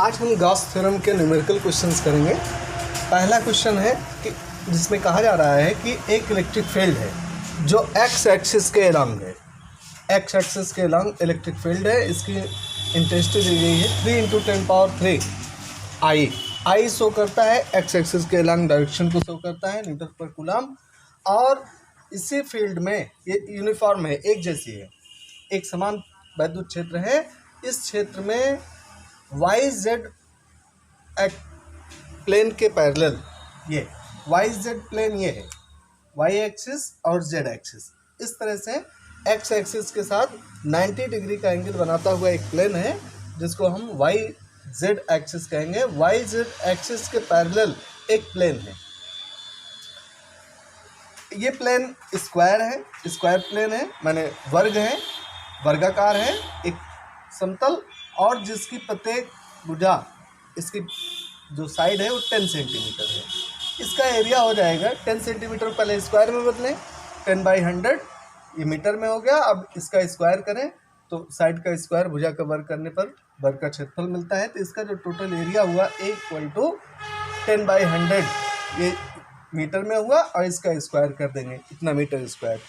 आज हम Gauss theorem के न्यूमेरिकल क्वेश्चंस करेंगे। पहला क्वेश्चन है कि जिसमें कहा जा रहा है कि एक इलेक्ट्रिक फील्ड है जो एक्स एक्सिस के अलोंग है। एक्स एक्सिस के अलोंग इलेक्ट्रिक फील्ड है। इसकी इंटेंसिटी दी गई है 3 × 10⁻³ आई शो करता है, एक्स एक्सिस के अलोंग डायरेक्शन को शो करता है न्यूटन पर कूलम। और इसी फील्ड में ये यूनिफॉर्म है, एक जैसी है, एक समान वैद्युत क्षेत्र है। इस क्षेत्र में वाई जेड प्लेन के पैरेलल, ये वाई जेड प्लेन ये है, वाई एक्सिस और जेड एक्सिस। इस तरह से एक्स एक्सिस के साथ 90 डिग्री का एंगल बनाता हुआ एक प्लेन है जिसको हम वाई जेड एक्सिस कहेंगे। वाई जेड एक्सिस के पैरेलल एक प्लेन है। ये प्लेन स्क्वायर है, स्क्वायर प्लेन है, माने वर्ग है, वर्गाकार है, एक समतल, और जिसकी प्रत्येक भुजा, इसकी जो साइड है वो 10 सेंटीमीटर है। इसका एरिया हो जाएगा 10 सेंटीमीटर, पहले स्क्वायर में बदलें, 10/100 ये मीटर में हो गया। अब इसका स्क्वायर करें तो साइड का स्क्वायर भुजा का वर्ग करने पर वर्ग का क्षेत्रफल मिलता है। तो इसका जो टोटल एरिया हुआ = 10/100 ये मीटर में हुआ, और इसका स्क्वायर कर देंगे इतना मीटर स्क्वायर।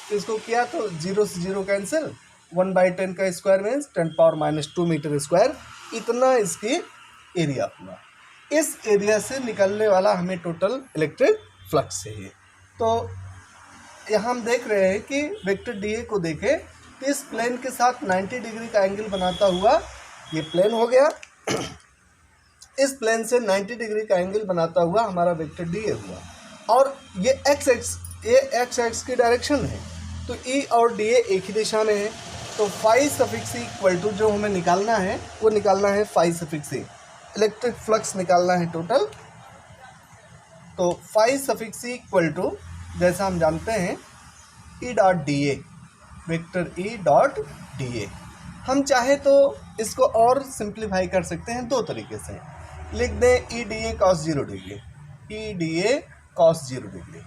तो इसको किया तो 0 से 0 कैंसिल, 1/10 का स्क्वायर मीन्स 10⁻⁻² मीटर स्क्वायर, इतना इसकी एरिया हुआ। इस एरिया से निकलने वाला हमें टोटल इलेक्ट्रिक फ्लक्स चाहिए। तो यहाँ हम देख रहे हैं कि वेक्टर डी ए को देखें तो इस प्लेन के साथ 90 डिग्री का एंगल बनाता हुआ ये प्लेन हो गया। इस प्लेन से 90 डिग्री का एंगल बनाता हुआ हमारा वेक्टर डी ए हुआ, और ये एक्स एक्स की डायरेक्शन है। तो ई और डी ए एक ही दिशा में है। तो φ जो हमें निकालना है वो निकालना है φ इलेक्ट्रिक फ्लक्स निकालना है टोटल। तो φ जैसा हम जानते हैं E.dA, वेक्टर E.dA। हम चाहे तो इसको और सिंप्लीफाई कर सकते हैं दो तरीके से। लिख दें E.dA cos 0 degree, E.dA cos 0 degree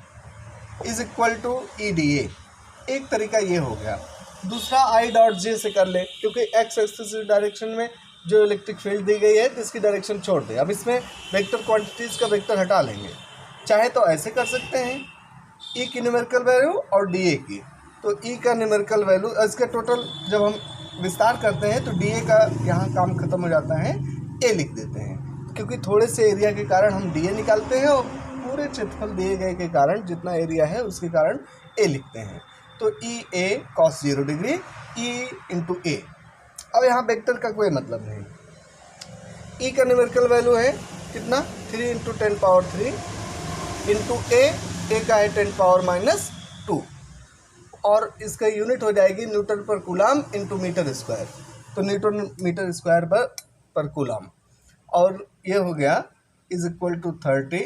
= E.dA। एक तरीका ये हो गया। दूसरा I.J से कर ले, क्योंकि एक्स एक्सिस डायरेक्शन में जो इलेक्ट्रिक फील्ड दी गई है तो इसकी डायरेक्शन छोड़ दे। अब इसमें वेक्टर क्वांटिटीज़ का वेक्टर हटा लेंगे। चाहे तो ऐसे कर सकते हैं, E की न्यूमेरिकल वैल्यू और DA की। तो E का न्यूमेरिकल वैल्यू, इसका टोटल जब हम विस्तार करते हैं तो DA का यहाँ काम खत्म हो जाता है, A लिख देते हैं, क्योंकि थोड़े से एरिया के कारण हम DA निकालते हैं और पूरे क्षेत्रफल दिए गए के कारण जितना एरिया है उसके कारण A लिखते हैं। तो EA cos 0 degree E × A। अब यहाँ वेक्टर का कोई मतलब नहीं। E का न्यूमेरिकल वैल्यू है कितना, 3 × 10⁻³ A का है 10⁻⁻², और इसका यूनिट हो जाएगी न्यूटन पर कूलम × मीटर स्क्वायर। तो न्यूटन मीटर स्क्वायर पर कूलम, और ये हो गया = 30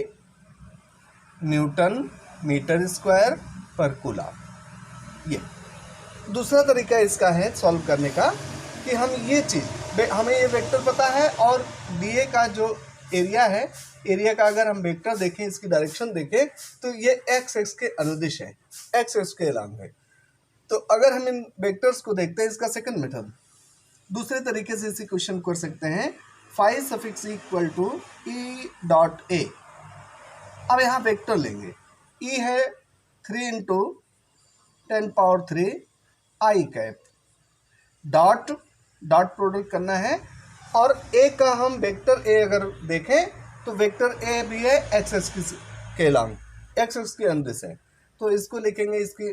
न्यूटन मीटर स्क्वायर पर कूलम। ये दूसरा तरीका इसका है सॉल्व करने का कि हम ये चीज़, हमें ये वेक्टर पता है और DA का जो एरिया है, एरिया का अगर हम वेक्टर देखें, इसकी डायरेक्शन देखें तो ये एक्स के अनुदिश है, एक्स के अलोंग है। तो अगर हम इन वेक्टर्स को देखते हैं, इसका सेकंड मेथड दूसरे तरीके से इसी क्वेश्चन कर सकते हैं, φ E.A। अब यहाँ वेक्टर लेंगे, E है 3 × 10⁻³ I डॉट प्रोडक्ट करना है, और A का हम वेक्टर A अगर देखें तो वेक्टर A भी है एक्स के अलोंग, एक्स के अनुदिश है। तो इसको लिखेंगे, इसकी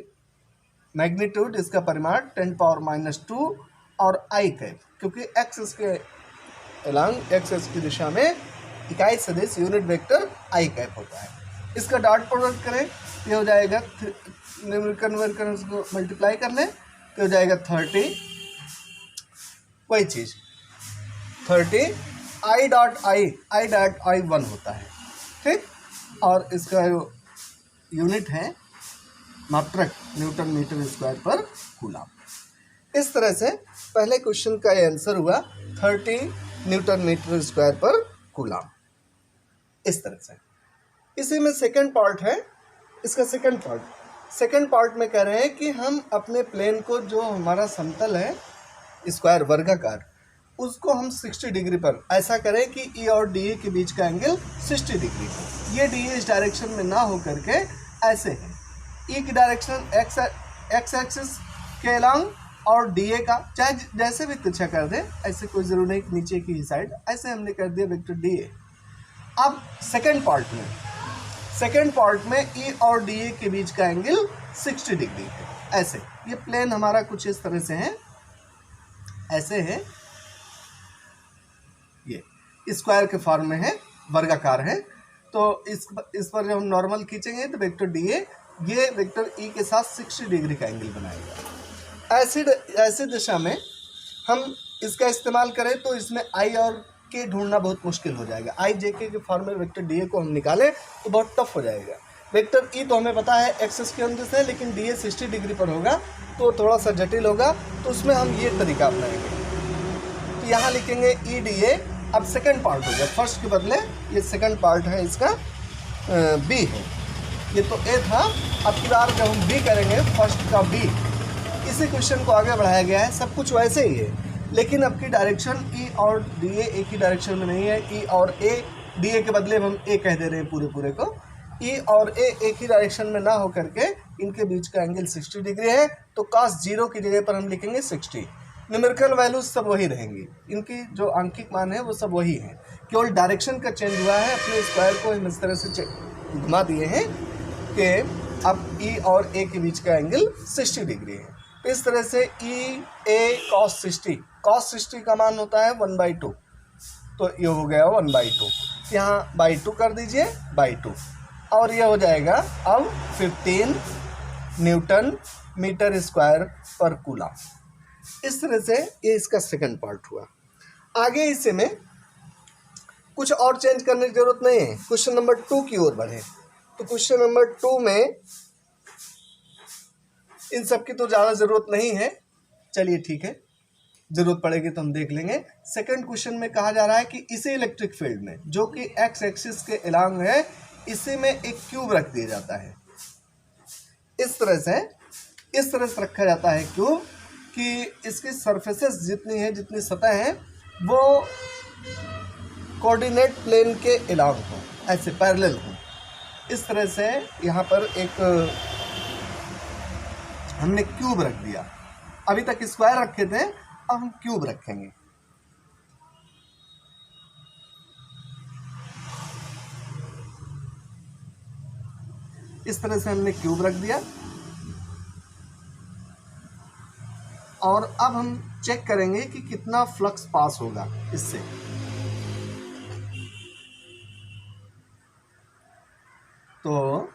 मैग्नीट्यूड, इसका परिमाण 10⁻⁻² और I क्योंकि एक्स के अलोंग, एक्स की दिशा में इकाई सदिश यूनिट वेक्टर I होता है। इसका डॉट प्रोडक्ट करें ये हो जाएगा, न्यूमेरिकल को मल्टीप्लाई कर लें तो हो जाएगा 30, वही चीज़ 30 I.I 1 होता है, ठीक। और इसका जो यूनिट है मात्रक न्यूटन मीटर स्क्वायर पर कूलम। इस तरह से पहले क्वेश्चन का ये आंसर हुआ 30 न्यूटन मीटर स्क्वायर पर कूलम। इस तरह से इसी में सेकंड पार्ट है, इसका सेकंड पार्ट में कह रहे हैं कि हम अपने प्लेन को, जो हमारा समतल है स्क्वायर वर्गाकार, उसको हम 60 डिग्री पर ऐसा करें कि ई और डी ए के बीच का एंगल 60 डिग्री है। ये डी ए इस डायरेक्शन में ना हो करके ऐसे है, ई की डायरेक्शन एक्स एक्सिस के अलॉन्ग और डी ए का चाहे जैसे भी तिरछा कर दे, ऐसे कोई ज़रूर नहीं नीचे की ही साइड, ऐसे हमने कर दिया वेक्टर डी ए। अब सेकेंड पार्ट में ई और डी ए के बीच का एंगल 60 डिग्री है। ऐसे ये प्लेन हमारा कुछ इस तरह से है, ऐसे है, ये स्क्वायर के फॉर्म में है, वर्गाकार है। तो इस पर जब हम नॉर्मल खींचेंगे तो वेक्टर डी ए ये वेक्टर ई के साथ 60 डिग्री का एंगल बनाएगा। ऐसी दिशा में हम इसका इस्तेमाल करें तो इसमें आई और के ढूंढना बहुत मुश्किल हो जाएगा। आई जे के फॉर्म में वेक्टर डी ए को हम निकालें तो बहुत टफ हो जाएगा। वेक्टर ई तो हमें पता है एक्सिस के अंदर से, लेकिन डी ए 60 डिग्री पर होगा तो थोड़ा सा जटिल होगा, तो उसमें हम ये तरीका अपनाएंगे। तो यहाँ लिखेंगे ई डी ए। अब सेकंड पार्ट हो गया, फर्स्ट के बदले ये सेकंड पार्ट है, इसका बी है, ये तो ए था। अब की बार जब हम बी करेंगे, फर्स्ट का बी, इसी क्वेश्चन को आगे बढ़ाया गया है, सब कुछ वैसे ही है, लेकिन अब की डायरेक्शन ई और डी ए एक ही डायरेक्शन में नहीं है। ई और ए, डी ए के बदले हम ए कह दे रहे हैं पूरे को। ई और ए एक ही डायरेक्शन में ना हो करके इनके बीच का एंगल 60 डिग्री है, तो cos 0 की जगह पर हम लिखेंगे 60। न्यूमेरिकल वैल्यूज सब वही रहेंगी, इनकी जो आंकिक मान है वो सब वही है, केवल डायरेक्शन का चेंज हुआ है। अपने स्क्वायर को हम इस तरह से घुमा दिए हैं कि अब ई और ए के बीच का एंगल 60 डिग्री है। तो इस तरह से ई ए cos 60 का मान होता है 1/2, तो ये हो गया 1/2, यहाँ /2 कर दीजिए, /2, और ये हो जाएगा अब 15 न्यूटन मीटर स्क्वायर पर कूलम। इस तरह से ये इसका सेकंड पार्ट हुआ। आगे इसे में कुछ और चेंज करने की जरूरत नहीं है। क्वेश्चन नंबर 2 की ओर बढ़े तो क्वेश्चन नंबर 2 में इन सब की तो ज़्यादा ज़रूरत नहीं है, चलिए ठीक है, ज़रूरत पड़ेगी तो हम देख लेंगे। सेकंड क्वेश्चन में कहा जा रहा है कि इसी इलेक्ट्रिक फील्ड में जो कि एक्स एक्सिस के अलॉन्ग है, इसी में एक क्यूब रख दिया जाता है। इस तरह से रखा जाता है क्यूब कि इसकी सरफेसेस जितनी है, जितनी सतह है, वो कोऑर्डिनेट प्लेन के अलॉन्ग हो, ऐसे पैरेलल हो। इस तरह से यहाँ पर एक हमने क्यूब रख दिया। अभी तक स्क्वायर रखे थे, अब हम क्यूब रखेंगे। इस तरह से हमने क्यूब रख दिया और अब हम चेक करेंगे कि कितना फ्लक्स पास होगा इससे। तो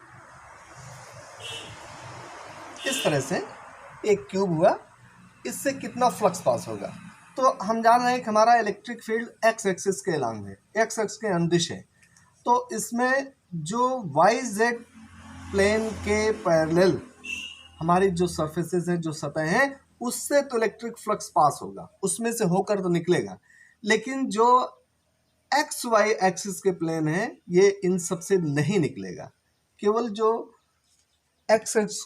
इस तरह से एक क्यूब हुआ, इससे कितना फ्लक्स पास होगा। तो हम जान रहे हैं कि हमारा इलेक्ट्रिक फील्ड एक्स एक्सिस के अलॉन्ग है, एक्स एक्सिस के अंदिश है। तो इसमें जो वाई जेड प्लेन के पैरेलल हमारी जो सरफेसेस हैं, जो सतह हैं, उससे तो इलेक्ट्रिक फ्लक्स पास होगा, उसमें से होकर तो निकलेगा। लेकिन जो एक्स वाई एक्सिस के प्लेन हैं, ये इन सब से नहीं निकलेगा। केवल जो एक्स एक्सिस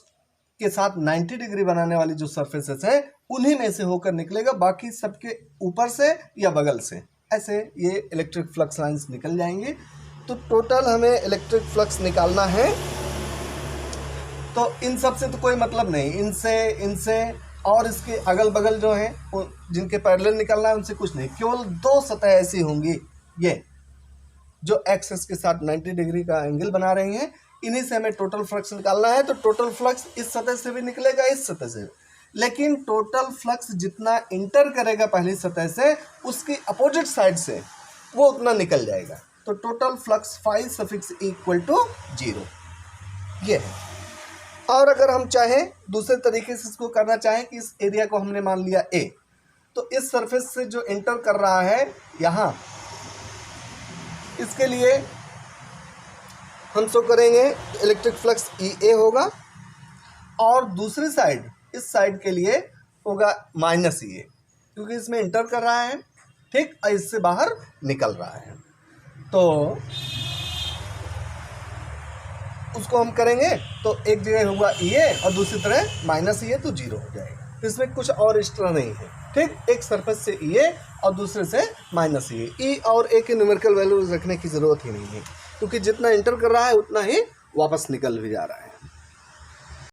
के साथ 90 डिग्री बनाने वाली जो सरफेसेस हैं, उन्हीं में से होकर निकलेगा, बाकी सबके ऊपर से या बगल से ऐसे ये इलेक्ट्रिक फ्लक्स लाइंस निकल जाएंगे। तो टोटल हमें इलेक्ट्रिक फ्लक्स निकालना है, तो इन सब से तो कोई मतलब नहीं, इनसे और इसके अगल बगल जो हैं जिनके पैरेलल निकलना है उनसे कुछ नहीं। केवल दो सतह ऐसी होंगी ये जो एक्सिस के साथ 90 डिग्री का एंगल बना रही हैं, इन्हीं से हमें टोटल फ्लक्स निकालना है। तो टोटल फ्लक्स इस सतह से भी निकलेगा, इस सतह से, लेकिन टोटल फ्लक्स जितना इंटर करेगा पहली सतह से, उसकी अपोजिट साइड से वो उतना निकल जाएगा। तो total flux phi suffix equal to 0 ये है। और अगर हम चाहें दूसरे तरीके से इसको करना चाहें कि इस एरिया को हमने मान लिया ए, तो इस सरफेस से जो इंटर कर रहा है यहाँ, इसके लिए हम सो करेंगे इलेक्ट्रिक फ्लक्स ई ए होगा, और दूसरी साइड इस साइड के लिए होगा माइनस ई ए, क्योंकि इसमें इंटर कर रहा है, ठीक, और इससे बाहर निकल रहा है। तो उसको हम करेंगे तो एक जगह होगा ई ए और दूसरी तरह माइनस ई ए, तो 0 हो जाएगा। इसमें कुछ और एक्स्ट्रा नहीं है। ठीक, एक सरफेस से ए और दूसरे से माइनस ए और ए की न्यूमेरिकल वैल्यू रखने की ज़रूरत ही नहीं है, क्योंकि जितना इंटर कर रहा है उतना ही वापस निकल भी जा रहा है।